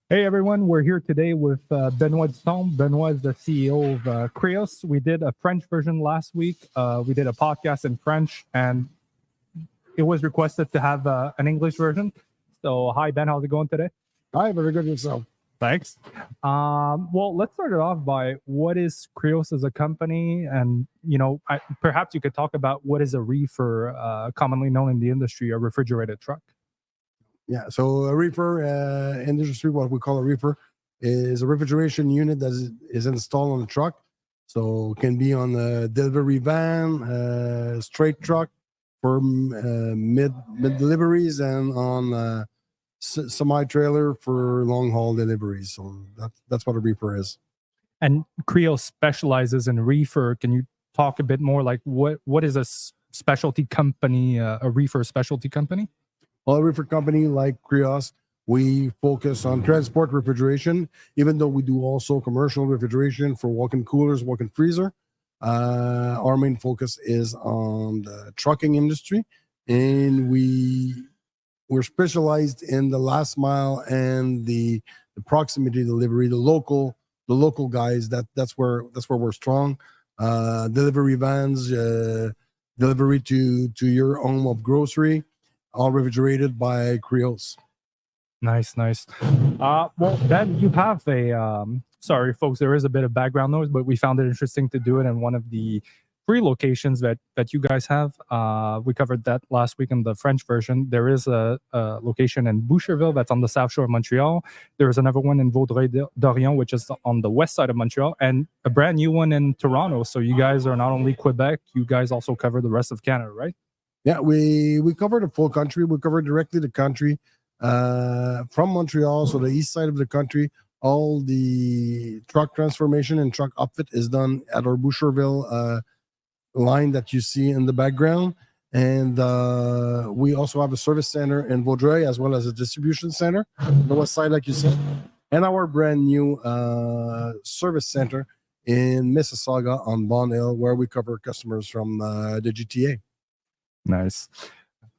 Hey everyone, we're here today with Benoit Dutemple. Benoit is the CEO of Kryos. We did a French version last week. We did a podcast in French, and it was requested to have an English version. So, hi Ben, how's it going today? Hi, very good yourself. Thanks. Well, let's start it off by what is Kryos as a company, and perhaps you could talk about what is a reefer, commonly known in the industry, a refrigerated truck. Yeah, so a reefer industry, what we call a reefer, is a refrigeration unit that is installed on the truck. So it can be on a delivery van, straight truck for mid deliveries, and on semi trailer for long haul deliveries. So that's what a reefer is. And Kryos specializes in reefer. Can you talk a bit more, like what is a specialty company, a reefer specialty company? Well, a reefer company like Kryos, we focus on transport refrigeration, even though we do also commercial refrigeration for walk-in coolers, walk-in freezer. Our main focus is on the trucking industry, and we're specialized in the last mile and the proximity delivery, the local guys. That's where we're strong. Delivery vans, delivery to your home of grocery, all refrigerated by Kryos. Nice. Well, Ben, you have a sorry folks, there is a bit of background noise, but we found it interesting to do it in one of the free locations that you guys have. We covered that last week in the French version. There is a location in Boucherville that's on the south shore of Montreal. There is another one in Vaudreuil-Dorion, which is on the west side of Montreal, and a brand new one in Toronto. So you guys are not only Quebec, you guys also cover the rest of Canada, right? Yeah, we cover the full country. We cover directly the country from Montreal, so the east side of the country. All the truck transformation and truck upfit is done at our Boucherville line that you see in the background. And we also have a service center in Vaudreuil, as well as a distribution center on the west side, like you said, and our brand new service center in Mississauga on Bond Hill, where we cover customers from the GTA. Nice.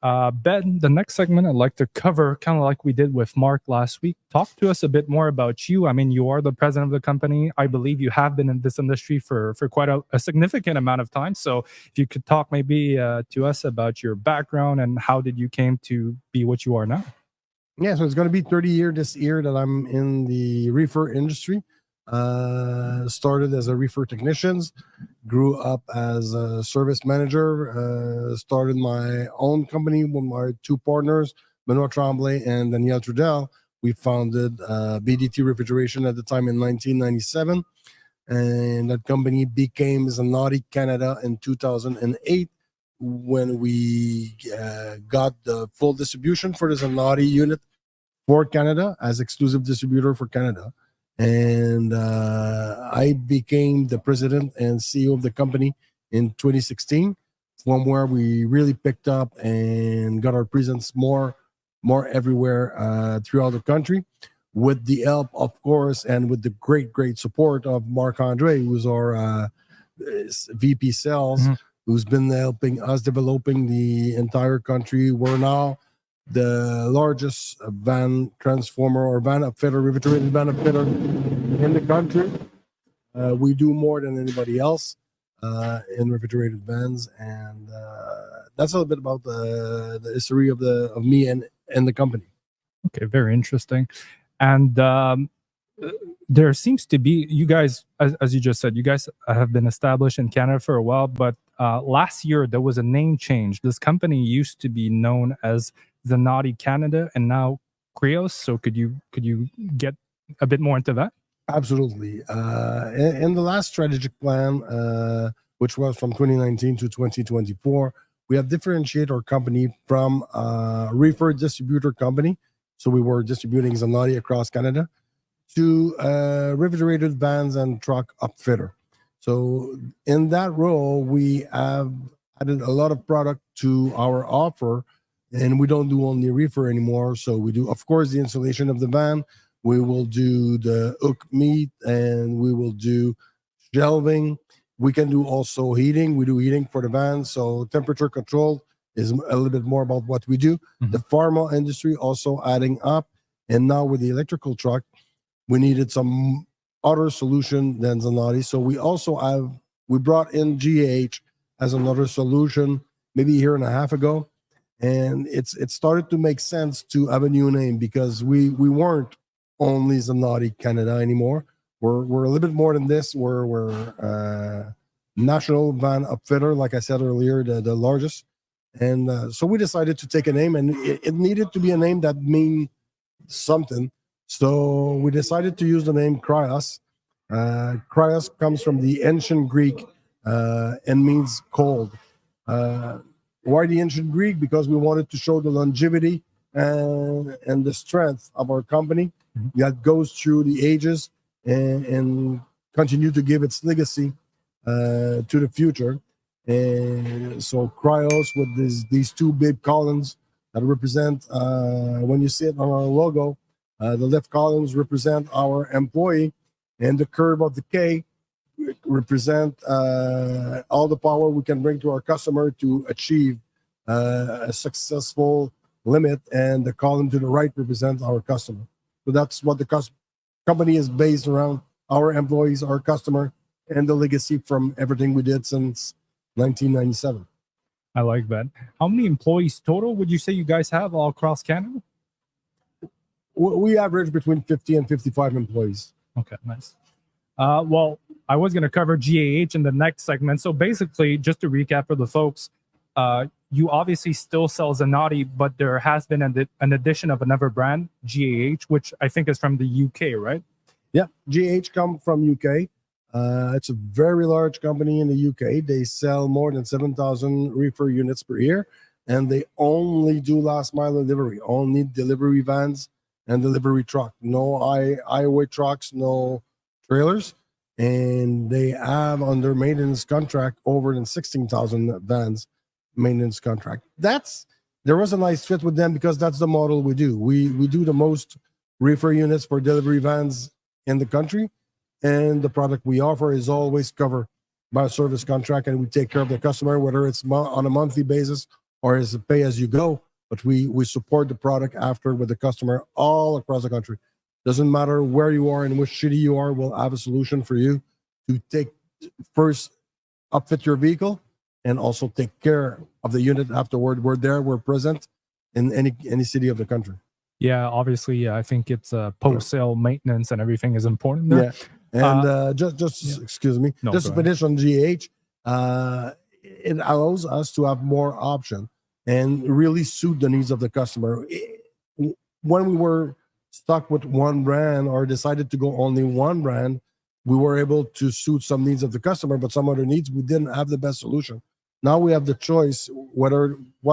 Ben, the next segment I'd like to cover, kind of like we did with Mark last week. Talk to us a bit more about you. I mean, you are the president of the company. I believe you have been in this industry for quite a significant amount of time. So if you could talk maybe to us about your background and how did you came to be what you are now? Yeah, so it's going to be 30 years this year that I'm in the reefer industry. Started as a reefer technicians, grew up as a service manager, started my own company with my two partners, Benoit Dutemple and Daniel Trudel. We founded BDT Refrigeration at the time in 1997, and that company became Zanotti Canada in 2008 when we got the full distribution for the Zanotti unit for Canada as exclusive distributor for Canada. And I became the president and CEO of the company in 2016, from where we really picked up and got our presence more everywhere throughout the country, with the help, of course, and with the great support of Marc Andre, who's our VP Sales, who's been helping us developing the entire country. We're now the largest van transformer or van upfitter, refrigerated van upfitter in the country. We do more than anybody else in refrigerated vans, and that's a little bit about the history of me and the company. Okay, very interesting. And there seems to be, you guys, as you just said, you guys have been established in Canada for a while, but last year there was a name change. This company used to be known as Zanotti Canada, and now Kryos. So could you get a bit more into that? Absolutely. In the last strategic plan, which was from 2019 to 2024, we have differentiated our company from a reefer distributor company. So we were distributing Zanotti across Canada to refrigerated vans and truck upfitter. So in that role, we have added a lot of product to our offer, and we don't do only reefer anymore. So we do, of course, the installation of the van. We will do the hook meat, and we will do shelving. We can do also heating. We do heating for the van. So temperature control is a little bit more about what we do. The pharma industry also adding up, And now with the electrical truck, we needed some other solution than Zanotti. So we brought in GAH as another solution maybe a year and a half ago. And it started to make sense to have a new name because we weren't only Zanotti Canada anymore. We're a little bit more than this. We're national van upfitter, like I said earlier, the largest. And so we decided to take a name, and it needed to be a name that means something. So we decided to use the name Kryos. Kryos comes from the ancient Greek and means cold. Why the ancient Greek? Because we wanted to show the longevity and the strength of our company that goes through the ages and continue to give its legacy to the future. And so Kryos with these two big columns that represent, when you see it on our logo, the left columns represent our employee, and the curve of the K represent all the power we can bring to our customer to achieve a successful limit, and the column to the right represents our customer. So that's what the company is based around: our employees, our customer, and the legacy from everything we did since 1997. I like that. How many employees total would you say you guys have all across Canada? We average between 50 and 55 employees. Okay, nice. Well, I was going to cover GAH in the next segment. So basically, just to recap for the folks, you obviously still sell Zanotti, but there has been an addition of another brand, GAH, which I think is from the UK, right? Yeah, GAH come from UK. It's a very large company in the UK. They sell more than 7,000 reefer units per year, and they only do last mile delivery, only delivery vans and delivery truck. No highway trucks, no trailers. And they have under maintenance contract over than 16,000 vans maintenance contract. There was a nice fit with them because that's the model we do. We do the most reefer units for delivery vans in the country, and the product we offer is always covered by a service contract, and we take care of the customer, whether it's on a monthly basis or as a pay as you go. But we support the product after with the customer all across the country. Doesn't matter where you are and which city you are, we'll have a solution for you to take first upfit your vehicle and also take care of the unit afterward. We're present in any city of the country. Yeah, obviously, I think it's post-sale maintenance and everything is important there. Yeah, and excuse me, No, just to finish on GH, it allows us to have more option and really suit the needs of the customer. When we were stuck with one brand or decided to go only one brand, we were able to suit some needs of the customer, but some other needs we didn't have the best solution. Now we have the choice what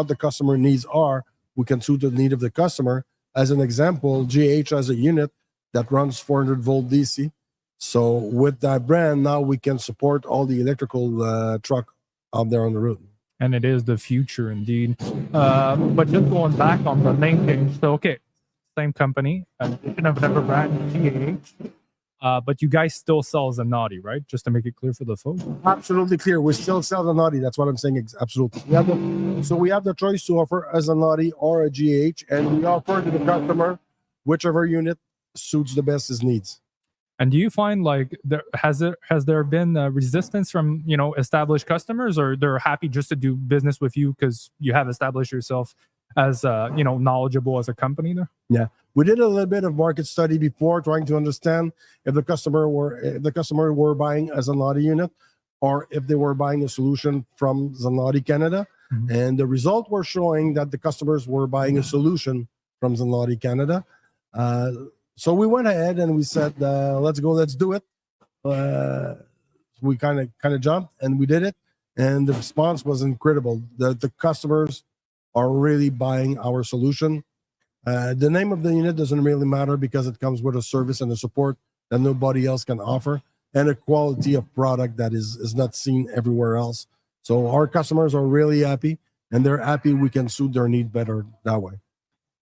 the customer needs are. We can suit the need of the customer. As an example, GH has a unit that runs 400 volt DC. So with that brand, now we can support all the electrical truck out there on the road. And it is the future indeed. But just going back on the name change, so okay, same company, addition of another brand, GAH, but you guys still sell Zanotti, right? Just to make it clear for the folks. Absolutely clear. We still sell Zanotti. That's what I'm saying. Absolutely. We have the choice to offer a Zanotti or a GAH, and we offer to the customer whichever unit suits the best his needs. And do you find like has there been resistance from established customers, or they're happy just to do business with you because you have established yourself as knowledgeable as a company there? Yeah, we did a little bit of market study before, trying to understand if the customer were buying a Zanotti unit or if they were buying a solution from Zanotti Canada. Mm-hmm. And the result were showing that the customers were buying a solution from Zanotti Canada. So we went ahead and we said, let's go, let's do it. We kind of jumped and we did it. And the response was incredible. The customers are really buying our solution. The name of the unit doesn't really matter because it comes with a service and a support that nobody else can offer, and a quality of product that is not seen everywhere else. So our customers are really happy, and they're happy we can suit their need better that way.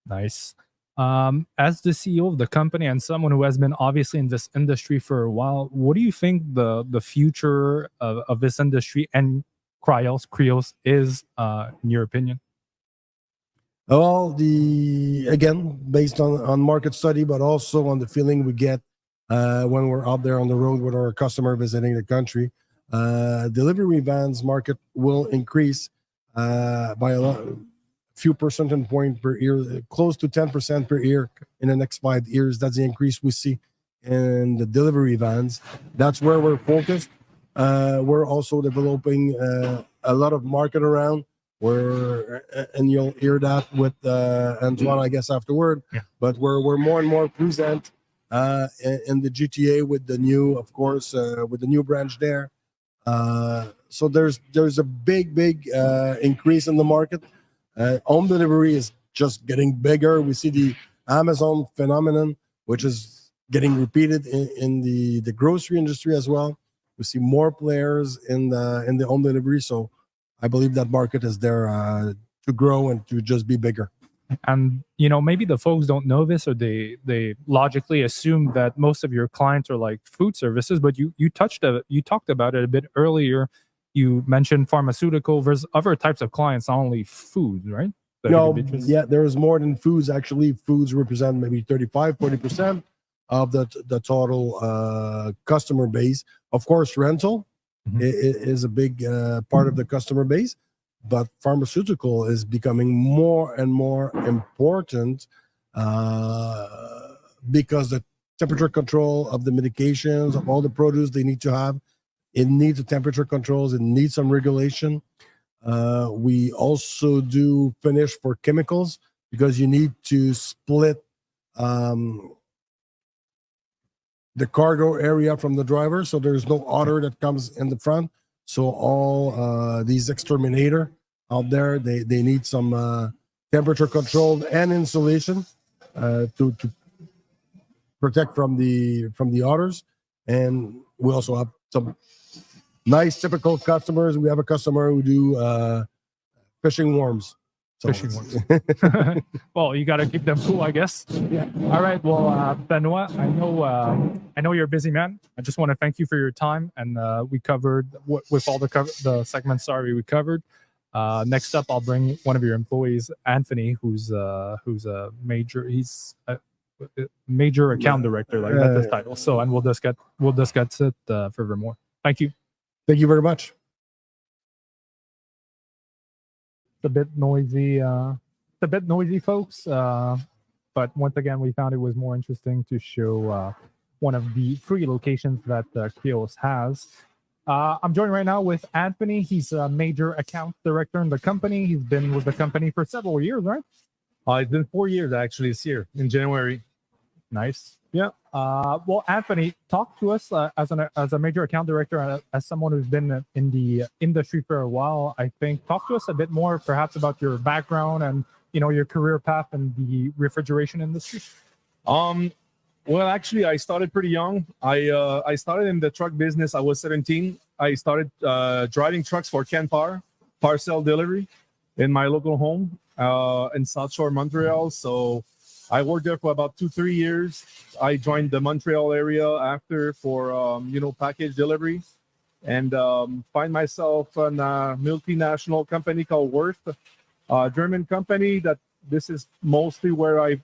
Nice. As the CEO of the company and someone who has been obviously in this industry for a while, what do you think the future of this industry and Kryos is, in your opinion? Well, again, based on market study, but also on the feeling we get when we're out there on the road with our customer visiting the country, delivery vans market will increase by a few percentage point per year, close to 10% per year in the next 5 years. That's the increase we see in the delivery vans. That's where we're focused. We're also developing a lot of market around. And you'll hear that with Antoine, I guess, afterward. Yeah. But we're more and more present in the GTA with the new, of course, with the new branch there. So there's a big increase in the market. Home delivery is just getting bigger. We see the Amazon phenomenon, which is getting repeated in the grocery industry as well. We see more players in the home delivery. So I believe that market is there to grow and to just be bigger. And maybe the folks don't know this, or they logically assume that most of your clients are like food services, but you talked about it a bit earlier. You mentioned pharmaceutical versus other types of clients, not only food, right? No, yeah, there's more than foods. Actually, foods represent maybe 35-40% of the total customer base. Of course, rental is a big part of the customer base, but pharmaceutical is becoming more and more important because the temperature control of the medications, of all the produce they need to have, it needs the temperature controls, it needs some regulation. We also do finish for chemicals because you need to split the cargo area from the driver, so there's no odor that comes in the front. So all these exterminator out there, they need some temperature control and insulation to protect from the odors. And we also have some nice typical customers. We have a customer who do fishing worms. So Fishing worms. Well, you got to keep them cool, I guess. Yeah. All right. Well, Benoit, I know you're a busy man. I just want to thank you for your time, and we covered with all the segments. Sorry, we covered. Next up, I'll bring one of your employees, Anthony, who's a major. He's a major account director, like that's his title. So, and we'll discuss it furthermore. Thank you. Thank you very much. It's a bit noisy, folks. But once again, we found it was more interesting to show one of the 3 locations that Kryos has. I'm joined right now with Anthony. He's a major account director in the company. He's been with the company for several years, right? It's been 4 years actually this year in January. Nice. Yeah. Well, Anthony, talk to us as a major account director, as someone who's been in the industry for a while. I think talk to us a bit more, perhaps, about your background and your career path in the refrigeration industry. Well, actually, I started pretty young. I started in the truck business. I was 17. I started driving trucks for Canpar, parcel delivery, in my local home in South Shore, Montreal. So I worked there for about 2-3 years. I joined the Montreal area after for package delivery, and find myself in a multinational company called Worth, a German company. That this is mostly where I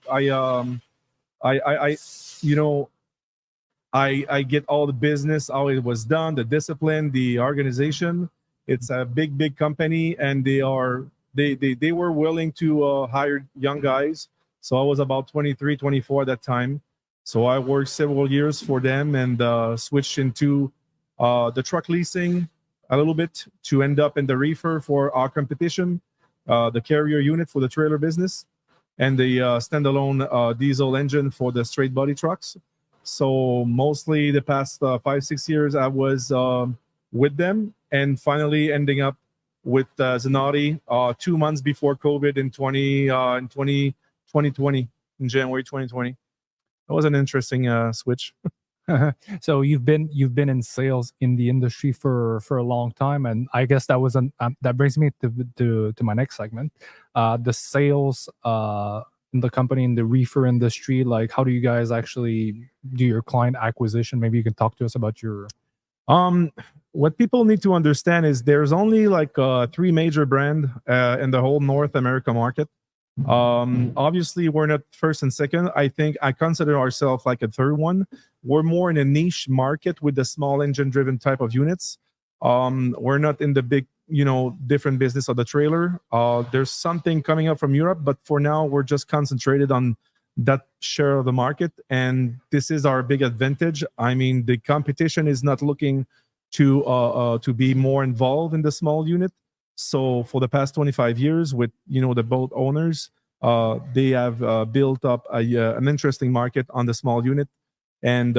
get all the business, how it was done, the discipline, the organization. It's a big company, and they were willing to hire young guys. So I was about 23, 24 at that time. So I worked several years for them and switched into the truck leasing a little bit to end up in the reefer for our competition, the carrier unit for the trailer business, and the standalone diesel engine for the straight body trucks. So mostly the past 5-6 years, I was with them, and finally ending up with Zanotti 2 months before COVID in 2020, in January 2020. That was an interesting switch. So you've been in sales in the industry for a long time, and I guess that was that brings me to my next segment, the sales in the company, in the reefer industry. Like, how do you guys actually do your client acquisition? Maybe you can talk to us about your. What people need to understand is there's only like 3 major brands in the whole North America market. Obviously, we're not first and second. I think I consider ourselves like a third one. We're more in a niche market with the small engine-driven type of units. We're not in the big, different business of the trailer. There's something coming up from Europe, but for now, we're just concentrated on that share of the market, and this is our big advantage. I mean, the competition is not looking to be more involved in the small unit. So for the past 25 years, with the boat owners, they have built up an interesting market on the small unit, and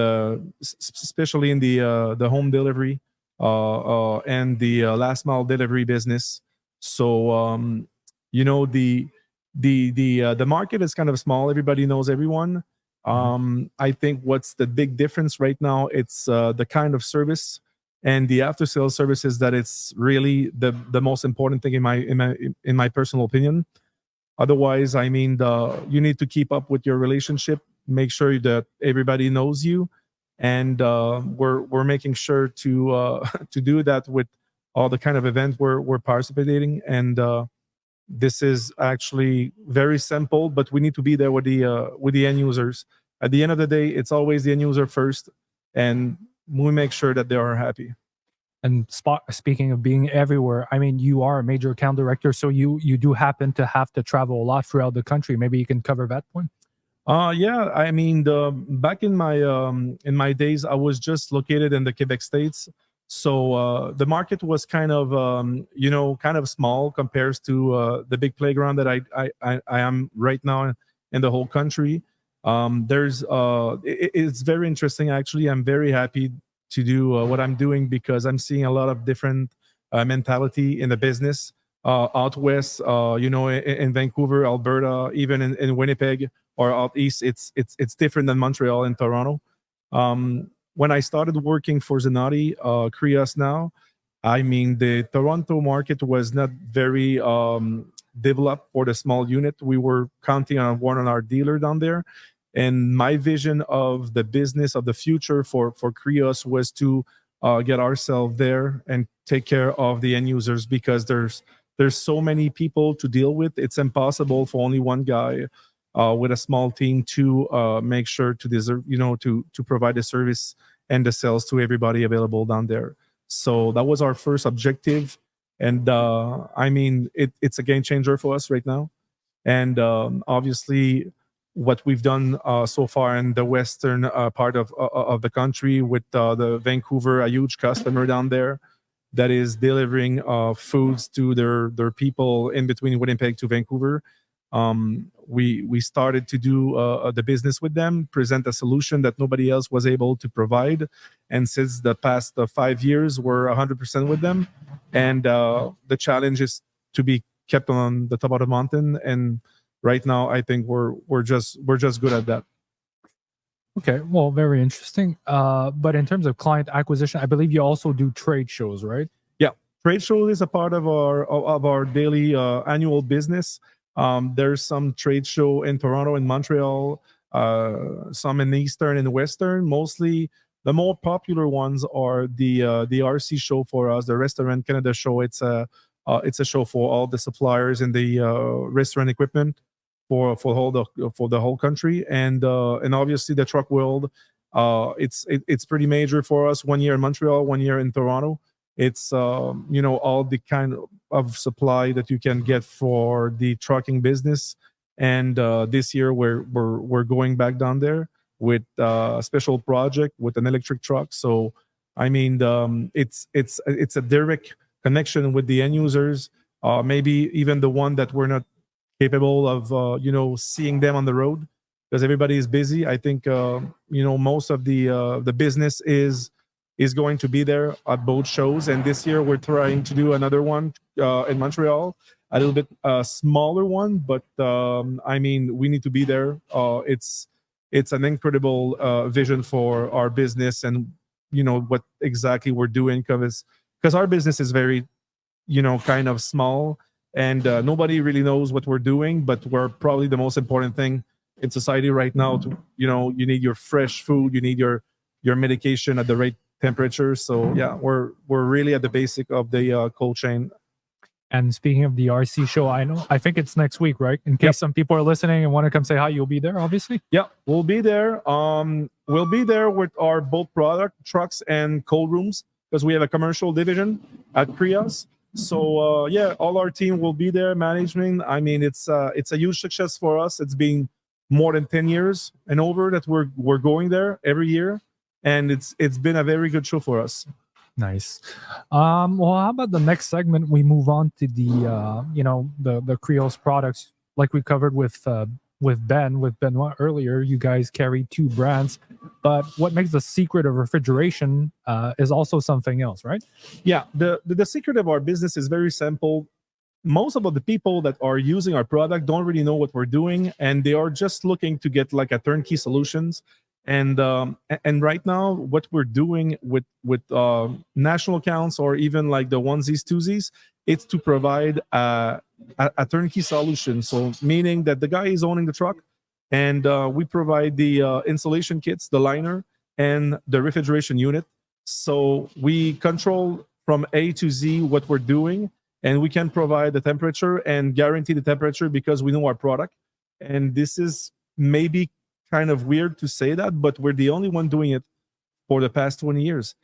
especially in the home delivery and the last mile delivery business. So the market is kind of small. Everybody knows everyone. I think what's the big difference right now? It's the kind of service and the after sales services that it's really the most important thing in my personal opinion. Otherwise, I mean, you need to keep up with your relationship, make sure that everybody knows you, and we're making sure to to do that with all the kind of events we're participating. And this is actually very simple, but we need to be there with the end users. At the end of the day, it's always the end user first, and we make sure that they are happy. And speaking of being everywhere, I mean, you are a major account director, so you do happen to have to travel a lot throughout the country. Maybe you can cover that point. Yeah, I mean, back in my days, I was just located in the Quebec states, so the market was kind of kind of small compared to the big playground that I am right now in the whole country. It's very interesting actually. I'm very happy to do what I'm doing because I'm seeing a lot of different mentality in the business out west. In Vancouver, Alberta, even in Winnipeg or out east, it's different than Montreal and Toronto. When I started working for Zanotti, Kryos now, I mean the Toronto market was not very developed for the small unit. We were counting on one on our dealer down there. And my vision of the business of the future for Kryos was to get ourselves there and take care of the end users, because there's so many people to deal with. It's impossible for only one guy with a small team to make sure to deserve, to provide the service and the sales to everybody available down there. So that was our first objective, and I mean it's a game changer for us right now. And obviously, what we've done so far in the western part of the country with the Vancouver, a huge customer down there that is delivering foods to their people in between Winnipeg to Vancouver. We started to do the business with them, present a solution that nobody else was able to provide, and since the past 5 years, we're 100% with them. And the challenge is to be kept on the top of the mountain, and right now I think we're just good at that. Okay, well, very interesting. But in terms of client acquisition, I believe you also do trade shows, right? Yeah, trade show is a part of our daily annual business. There's some trade show in Toronto and Montreal, some in Eastern and Western. Mostly the more popular ones are the RC show for us, the Restaurant Canada show. It's a show for all the suppliers in the restaurant equipment for the whole country, and obviously the truck world. It's pretty major for us. 1 year in Montreal, 1 year in Toronto. It's all the kind of supply that you can get for the trucking business. And this year we're going back down there with a special project with an electric truck. So I mean, it's a direct connection with the end users. Maybe even the one that we're not capable of seeing them on the road, because everybody is busy. I think most of the business is going to be there at both shows, and this year we're trying to do another one in Montreal, a little bit smaller one, but I mean we need to be there. It's an incredible vision for our business, and what exactly we're doing, because our business is very kind of small, and nobody really knows what we're doing, but we're probably the most important thing in society right now. To you need your fresh food, you need your medication at the right temperature. So yeah, we're really at the basic of the cold chain. And speaking of the RC show, I think it's next week, right? In case some people are listening and want to come say hi, you'll be there, obviously. Yeah, we'll be there. We'll be there with our both product trucks and cold rooms because we have a commercial division at Kryos. So yeah, all our team will be there. Management. I mean, it's a huge success for us. It's been more than 10 years and over that we're going there every year, and it's been a very good show for us. Nice. Well, how about the next segment? We move on to the the Kryos products, like we covered with Benoit earlier. You guys carry two brands, but what makes the secret of refrigeration is also something else, right? Yeah, the secret of our business is very simple. Most of the people that are using our product don't really know what we're doing, and they are just looking to get like a turnkey solutions. And right now, what we're doing with national accounts or even like the onesies, twosies, it's to provide a turnkey solution. So meaning that the guy is owning the truck, and we provide the installation kits, the liner, and the refrigeration unit. So we control from A to Z what we're doing, and we can provide the temperature and guarantee the temperature because we know our product. And this is maybe kind of weird to say that, but we're the only one doing it for the past 20 years.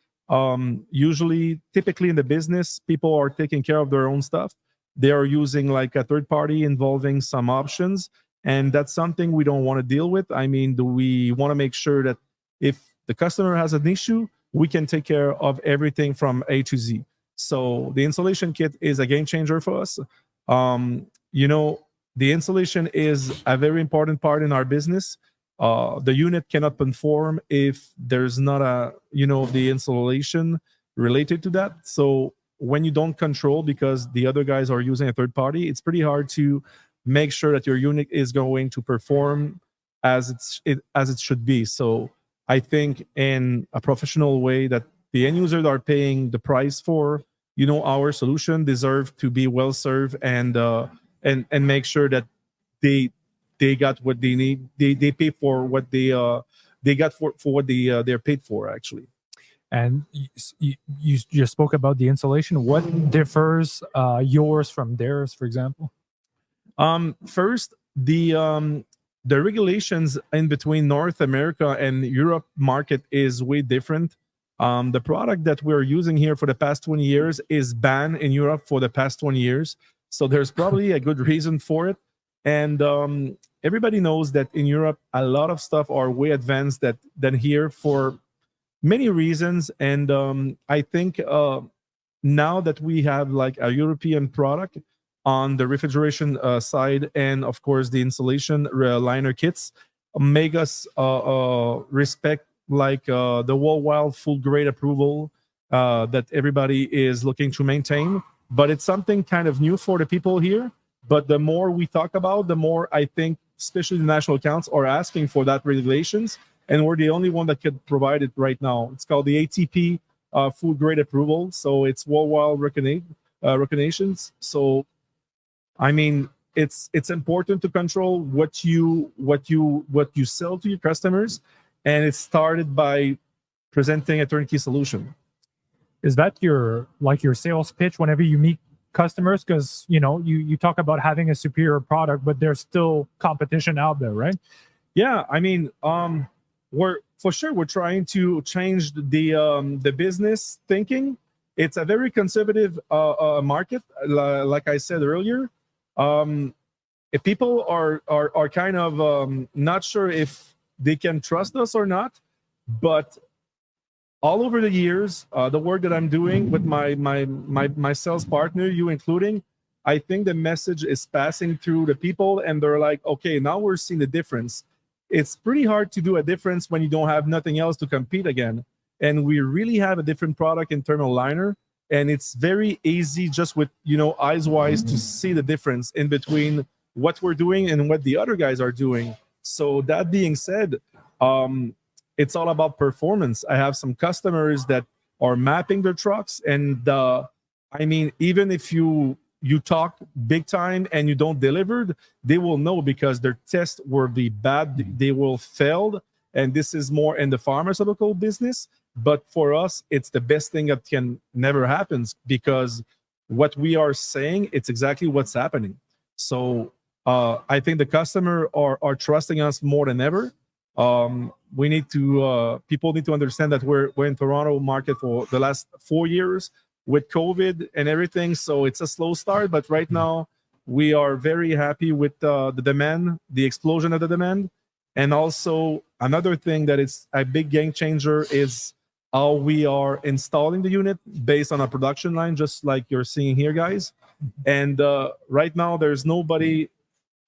Usually, typically in the business, people are taking care of their own stuff. They are using like a third party involving some options, and that's something we don't want to deal with. I mean, we want to make sure that if the customer has an issue, we can take care of everything from A to Z. So the installation kit is a game changer for us. The installation is a very important part in our business. The unit cannot perform if there's not the installation related to that. So when you don't control because the other guys are using a third party, it's pretty hard to make sure that your unit is going to perform as it should be. So I think in a professional way that the end users are paying the price for, our solution deserve to be well served and make sure that they got what they need. They pay for what they got for what they're paid for actually. And you just spoke about the installation. What differs yours from theirs, for example? First, the regulations in between North America and Europe market is way different. The product that we're using here for the past 20 years is banned in Europe for the past 20 years. So there's probably a good reason for it. And everybody knows that in Europe, a lot of stuff are way advanced than here for many reasons. And I think now that we have like a European product on the refrigeration side, and of course the installation liner kits, make us respect like the worldwide full grade approval that everybody is looking to maintain. But it's something kind of new for the people here. But the more we talk about, the more I think, especially the national accounts, are asking for that regulations, and we're the only one that could provide it right now. It's called the ATP food grade approval, so it's worldwide recognitions. So, I mean, it's important to control what you sell to your customers, and it started by presenting a turnkey solution. Is that your sales pitch whenever you meet customers? Because you talk about having a superior product, but there's still competition out there, right? Yeah, I mean, we're trying to change the business thinking. It's a very conservative market, like I said earlier. If people are kind of not sure if they can trust us or not, but all over the years, the work that I'm doing with my sales partner, you including, I think the message is passing through the people, and they're like, okay, now we're seeing the difference. It's pretty hard to do a difference when you don't have nothing else to compete again. And we really have a different product in thermal liner, and it's very easy just with eyes wise to see the difference in between what we're doing and what the other guys are doing. So that being said, it's all about performance. I have some customers that are mapping their trucks, and I mean, even if you talk big time and you don't deliver, they will know because their tests will be bad, they will fail. And this is more in the pharmaceutical business. But for us, it's the best thing that can never happen, because what we are saying, it's exactly what's happening. So I think the customer are trusting us more than ever. We need to people need to understand that we're in Toronto market for the last 4 years with COVID and everything. So it's a slow start, but right now we are very happy with the demand, the explosion of the demand. And also another thing that is a big game changer is how we are installing the unit based on a production line, just like you're seeing here, guys. And right now there's nobody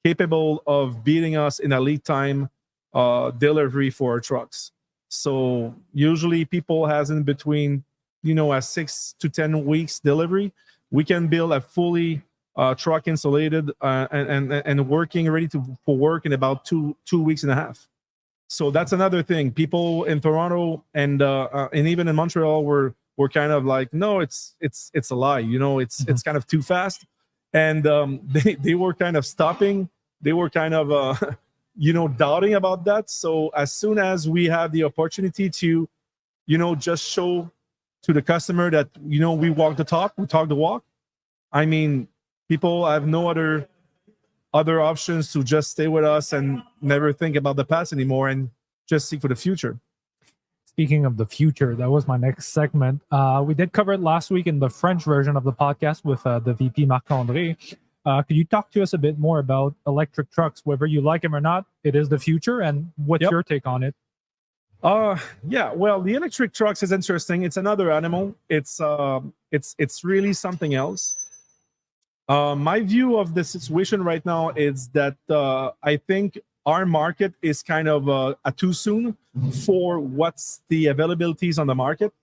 capable of beating us in a lead time delivery for our trucks. So usually people has in between, a 6 to 10 weeks delivery. We can build a fully truck insulated and working ready for work in about two weeks and a half. So that's another thing. People in Toronto and even in Montreal were kind of like, no, it's a lie. It's kind of too fast, and they were kind of stopping. They were kind of doubting about that. So as soon as we have the opportunity to, just show to the customer that we walk the talk, we talk the walk. I mean, people have no other options to just stay with us and never think about the past anymore and just seek for the future. Speaking of the future, that was my next segment. We did cover it last week in the French version of the podcast with the VP Marc-André. Could you talk to us a bit more about electric trucks, whether you like them or not? It is the future, and what's your take on it? Yeah, well, the electric trucks is interesting. It's another animal. It's really something else. My view of the situation right now is that I think our market is kind of too soon for what's the availabilities on the market.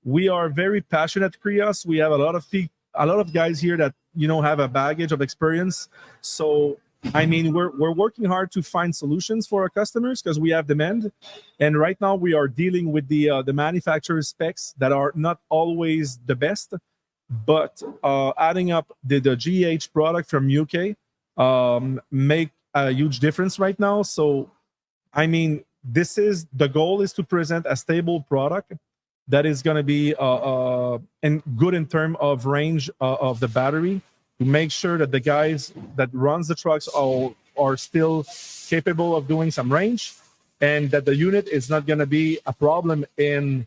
We are very passionate at Kryos. We have a lot of guys here that have a baggage of experience. So I mean, we're working hard to find solutions for our customers because we have demand. And right now we are dealing with the manufacturer specs that are not always the best. But adding up the GAH product from UK make a huge difference right now. So, I mean, the goal is to present a stable product that is going to be and good in terms of range of the battery, to make sure that the guys that runs the trucks are still capable of doing some range, and that the unit is not going to be a problem in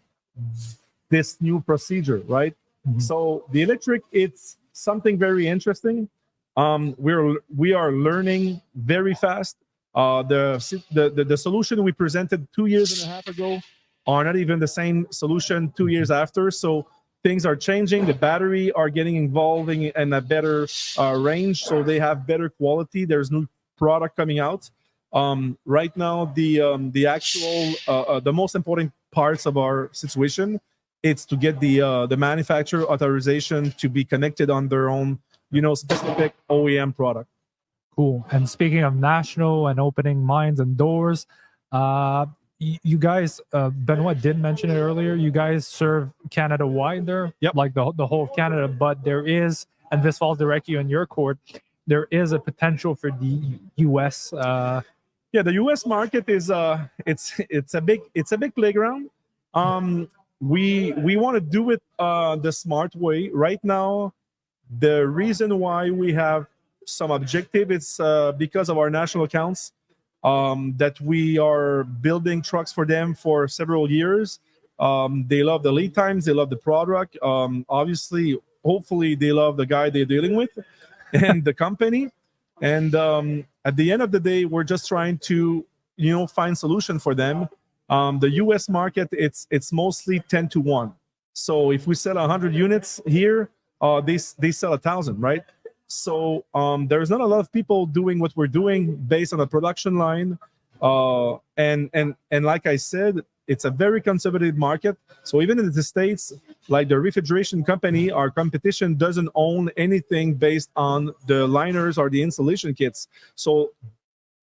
this new procedure, right? Mm-hmm. So the electric, it's something very interesting. We are learning very fast. The solution we presented 2 years and a half ago are not even the same solution 2 years after. So things are changing. The battery are getting involved in a better range, so they have better quality. There's new product coming out. Right now, the actual the most important parts of our situation, it's to get the manufacturer authorization to be connected on their own, specific OEM product. Cool. And speaking of national and opening minds and doors, you guys, Benoit did mention it earlier, you guys serve Canada-wide there, like the whole of Canada, but there is, and this falls directly on your court, there is a potential for the U.S. Yeah, the U.S. market is it's a big playground. We want to do it the smart way. Right now, the reason why we have some objective is because of our national accounts. That we are building trucks for them for several years. They love the lead times, they love the product. Obviously, hopefully, they love the guy they're dealing with and the company. And at the end of the day, we're just trying to, find solution for them. The U.S. market, it's mostly 10-1. So if we sell 100 units here, they sell 1,000, right? So there's not a lot of people doing what we're doing based on a production line, and like I said, it's a very conservative market. So even in the States, like the refrigeration company, our competition doesn't own anything based on the liners or the installation kits. So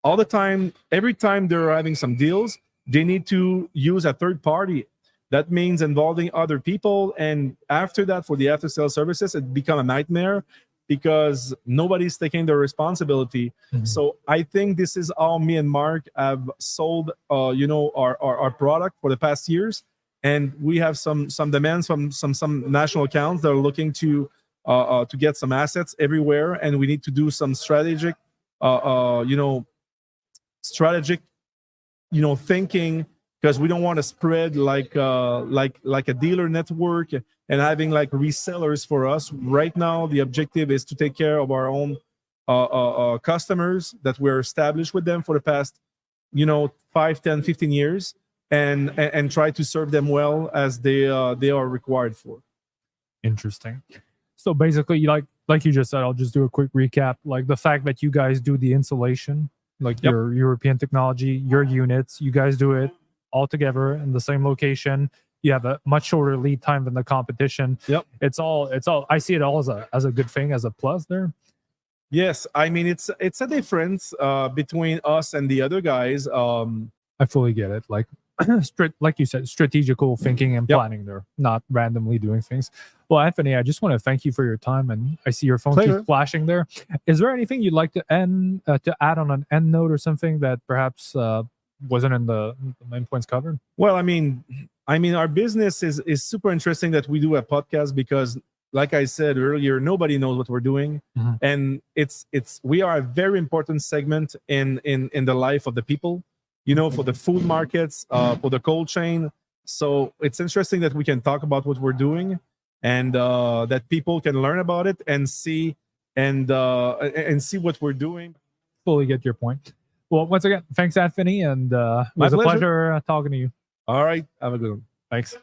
all the time, every time they're having some deals, they need to use a third party. That means involving other people, and after that, for the after sales services, it become a nightmare, because nobody's taking their responsibility. Mm-hmm. So I think this is how me and Mark have sold, our product for the past years, and we have some demands from some national accounts that are looking to to get some assets everywhere, and we need to do some strategic thinking, because we don't want to spread like a dealer network and having like resellers for us. Right now the objective is to take care of our own customers that we're established with them for the past 5, 10, 15 years, and try to serve them well as they are required for. Interesting. So basically, like you just said, I'll just do a quick recap. Like the fact that you guys do the installation, like Yep. your European technology, your units, you guys do it all together in the same location. You have a much shorter lead time than the competition. Yep. It's all. I see it all as a good thing, as a plus there. Yes, I mean it's a difference between us and the other guys. I fully get it. Like, like you said, strategical thinking and Yep. planning there, not randomly doing things. Well, Anthony, I just want to thank you for your time, and I see your phone Pleasure. keeps flashing there. Is there anything you'd like to add on an end note or something that perhaps wasn't in the main points covered? Well, I mean, our business is super interesting that we do a podcast, because, like I said earlier, nobody knows what we're doing, Mhm. and we are a very important segment in the life of the people. For the food markets, for the cold chain. So it's interesting that we can talk about what we're doing, and that people can learn about it and see see what we're doing. Fully get your point. Well, once again, thanks, Anthony, and it My was a pleasure. pleasure talking to you. All right, have a good one. Thanks.